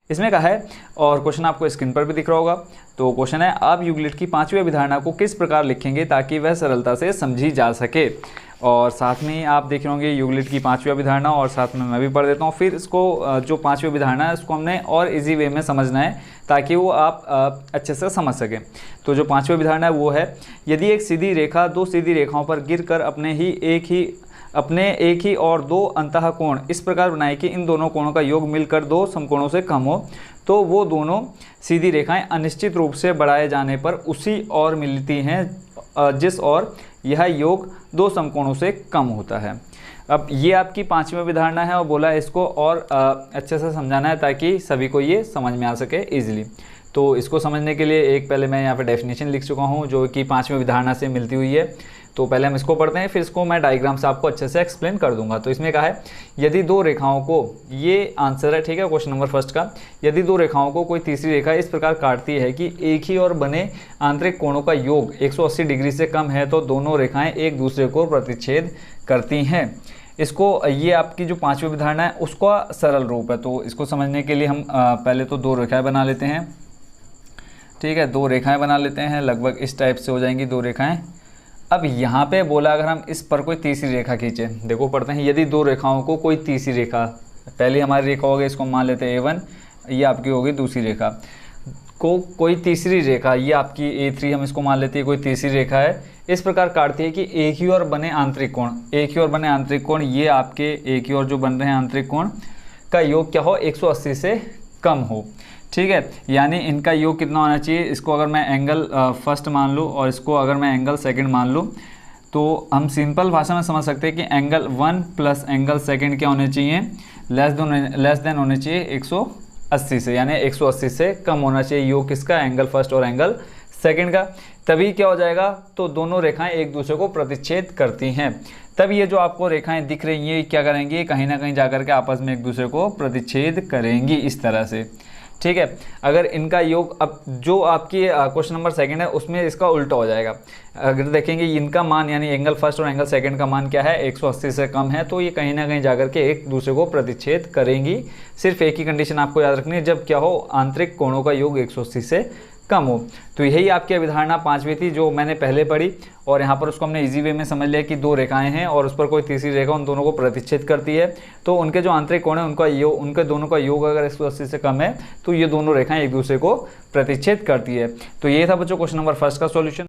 इसमें कहा है, और क्वेश्चन आपको स्क्रीन पर भी दिख रहा होगा। तो क्वेश्चन है, आप यूक्लिड की पांचवी अभिधारणा को किस प्रकार लिखेंगे ताकि वह सरलता से समझी जा सके। और साथ में आप देख रहे होंगे यूक्लिड की पांचवी अभिधारणा, और साथ में मैं भी पढ़ देता हूँ। फिर इसको जो पांचवी अभिधारणा है उसको हमने और इजी वे में समझना है ताकि वो आप अच्छे से समझ सकें। तो जो पांचवी अभिधारणा है वो है, यदि एक सीधी रेखा दो सीधी रेखाओं पर गिरकर अपने एक ही और दो अंतः कोण इस प्रकार बनाए कि इन दोनों कोणों का योग मिलकर दो समकोणों से कम हो, तो वो दोनों सीधी रेखाएं अनिश्चित रूप से बढ़ाए जाने पर उसी ओर मिलती हैं जिस ओर यह योग दो समकोणों से कम होता है। अब ये आपकी पांचवी अभिधारणा है और बोला इसको और अच्छे से समझाना है ताकि सभी को ये समझ में आ सके इजीली। तो इसको समझने के लिए एक पहले मैं यहाँ पे डेफिनेशन लिख चुका हूँ जो कि पांचवी अभिधारणा से मिलती हुई है। तो पहले हम इसको पढ़ते हैं, फिर इसको मैं डायग्राम से आपको अच्छे से एक्सप्लेन कर दूंगा। तो इसमें कहा है, यदि दो रेखाओं को, ये आंसर है, ठीक है, क्वेश्चन नंबर फर्स्ट का, यदि दो रेखाओं को कोई तीसरी रेखा इस प्रकार काटती है कि एक ही और बने आंतरिक कोणों का योग 180 डिग्री से कम है तो दोनों रेखाएं एक दूसरे को प्रतिच्छेद करती हैं। इसको, ये आपकी जो पांचवी अभिधारणा है उसका सरल रूप है। तो इसको समझने के लिए हम पहले तो दो रेखाएं बना लेते हैं, ठीक है, दो रेखाएं बना लेते हैं, लगभग इस टाइप से हो जाएंगी दो रेखाएं। अब यहाँ पे बोला अगर हम इस पर कोई तीसरी रेखा खींचें, देखो पढ़ते हैं, यदि दो रेखाओं को कोई तीसरी रेखा, पहली हमारी रेखा हो गई, इसको मान लेते हैं A1, ये आपकी होगी दूसरी रेखा, को कोई तीसरी रेखा, ये आपकी A3 हम इसको मान लेते हैं, कोई तीसरी रेखा है, इस प्रकार काटती है कि एक ही ओर बने आंतरिक कोण, ये आपके एक ही ओर जो बन रहे हैं आंतरिक कोण का योग क्या हो, 180 से कम हो, ठीक है। यानी इनका योग कितना होना चाहिए, इसको अगर मैं एंगल फर्स्ट मान लूँ और इसको अगर मैं एंगल सेकंड मान लूँ, तो हम सिंपल भाषा में समझ सकते हैं कि एंगल 1 प्लस एंगल सेकंड क्या होने चाहिए, लेस देन होने चाहिए 180 से, यानी 180 से कम होना चाहिए योग किसका, एंगल फर्स्ट और एंगल सेकंड का। तभी क्या हो जाएगा, तो दोनों रेखाएं एक दूसरे को प्रतिच्छेद करती हैं। तब ये जो आपको रेखाएं दिख रही हैं ये क्या करेंगी, कहीं ना कहीं जाकर के आपस में एक दूसरे को प्रतिच्छेद करेंगी इस तरह से, ठीक है। अगर इनका योग, अब जो आपकी क्वेश्चन नंबर सेकंड है उसमें इसका उल्टा हो जाएगा। अगर देखेंगे इनका मान, यानी एंगल फर्स्ट और एंगल सेकंड का मान क्या है, 180 से कम है, तो ये कहीं ना कहीं जाकर के एक दूसरे को प्रतिच्छेद करेंगी। सिर्फ एक ही कंडीशन आपको याद रखनी है, जब क्या हो, आंतरिक कोणों का योग 180 से कम हो। तो यही आपकी अभिधारणा पांचवी थी जो मैंने पहले पढ़ी, और यहाँ पर उसको हमने इजी वे में समझ लिया कि दो रेखाएं हैं और उस पर कोई तीसरी रेखा उन दोनों को प्रतिच्छेद करती है, तो उनके जो आंतरिक कोण है उनके दोनों का योग अगर 180 से कम है तो ये दोनों रेखाएं एक दूसरे को प्रतिच्छेद करती है। तो ये था बच्चों क्वेश्चन नंबर फर्स्ट का सॉल्यूशन।